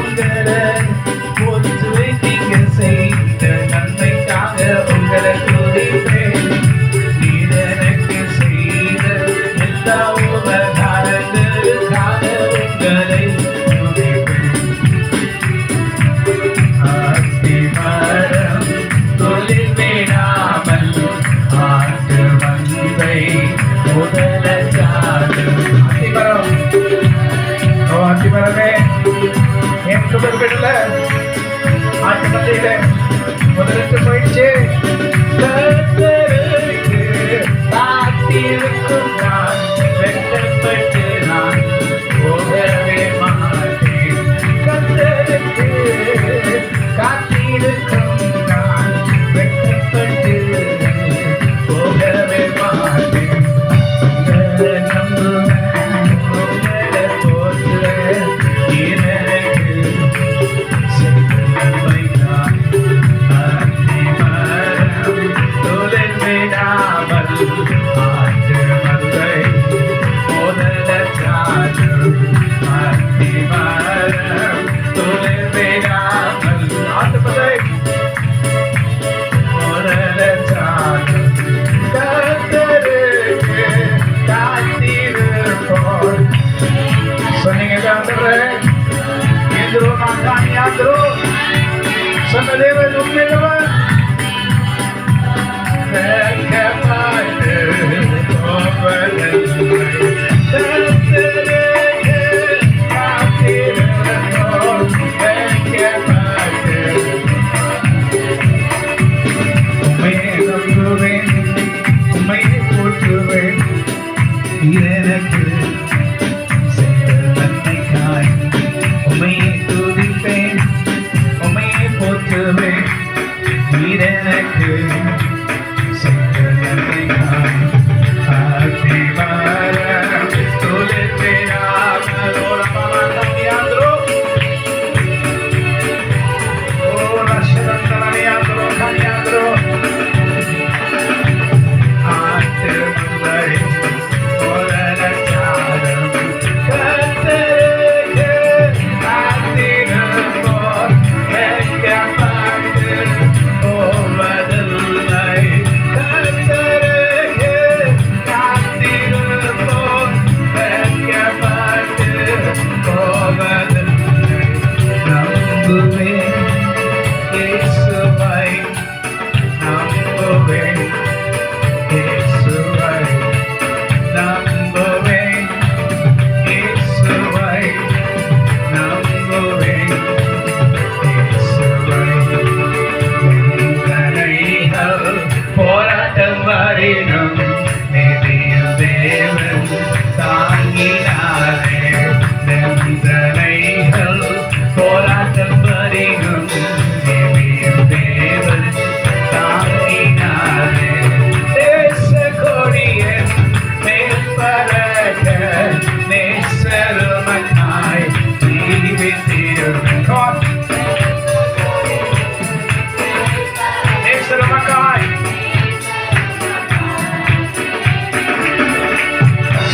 உங்களை போற்றுவே நீங்க செய்த நன்மைக்காக உங்களை துதிப்பேன். நீர் எனக்கு செய்த எல்லா உபகாரங்களுக்காக உங்களை துதிப்பேன். அத்திமரம் தொழில் விடாமல் ஆட்டு மந்தை முதலச்சாடு. அத்திமரமே என் சுடர் விடல ஆட்டு மந்தையில முதலுக்கு போயிடுச்சு. காத்திருக்கும் நான் வெட்டப்பட்டு நான் போகவே மாட்டேன். கத்தருக்கு காத்திருக்கும் நான் வெட்டப்பட்டு போகவே மாட்டேன். உங்களை நம்புவேன், உங்களை போற்றுவேன். எனக்கு செய்த நன்மைதான் அத்திமரம் தொழில் விடாமல் ஆட்டு மந்தை முதலச்சாடு. அத்திமரம் தொழில் விடாமல் ஆட்டு மந்தை முதலச்சாடு. கர்த்தருக்கு காத்திருப்போம். சொன்னீங்க ஆண்டவரே, எதிரோ நான் காணியாதோ சொன்ன தேவன் உண்மையிலவர். வெட்கப்பட்டு போவதில்லை. கர்த்தருக்கு காத்திருப்போம். வெட்கப்பட்டு உம்மையே நம்புவேன், உம்மையே போற்றுவேன். எனக்கு செய்த நன்மைக்காய் உம்மையே துதிப்பேன், உம்மையே போற்றுவேன். எனக்கு செய்த நன்மைக்காய் அத்திமரம் தொழில் விடாமல்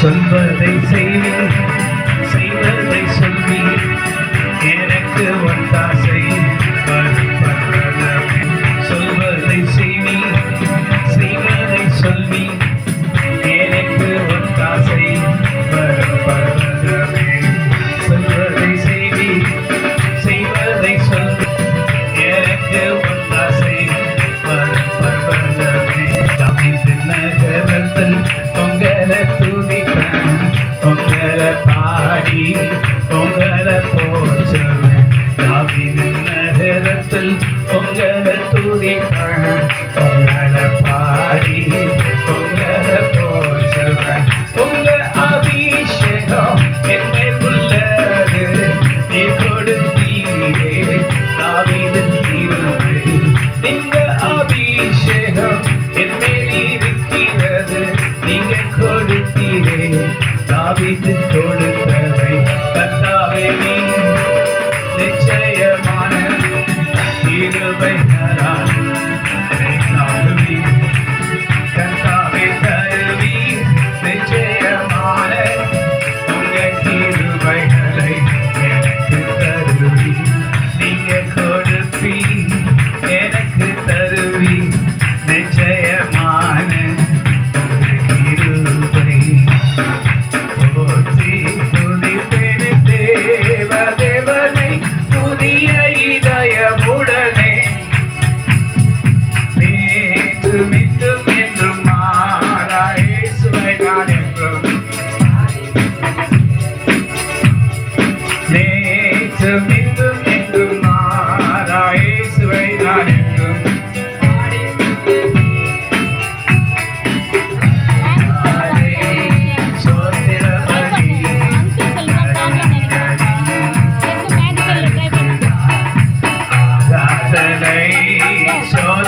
சொல்வதை செய்வீர், செய்வதை சொல்வீர். எனக்கு ஒத்தாசை வருவதமே. சொல்வதை செய்வீர், செய்வதை சொல்வீர். எனக்கு ஒத்தாசை வருவதமே. சொல்வதை செய்வீர், செய்வதை சொல்வீர். எனக்கு ஒத்தாசை வருவதமே. தாவீதின் நகரத்தில் உங்களை துதிப்பேன், உங்களை பாடி உங்களை போற்றுவேன். தாவீதின் நகரத்தில் உங்களை துதிப்பேன், உங்களை பாடி உங்களை போற்றுவேன். உங்க அபிஷேகம் என்னை உள்ளது, நீ கொடுத்தீரே தாவீதின் தீர்வை. நீங்க அபிஷேகம் என்னை இருக்கிறது, நீங்க கொடுத்தீரே தாவீது கொடுத்தவை. கர்த்தாவே நீ நிச்சயமான கிருபைகளால் என்னை தாங்குவீர். கர்த்தாவே தருவீர் நிச்சயமான உங்க கிருபைகளை எனக்கு தருவீர். ஈசோ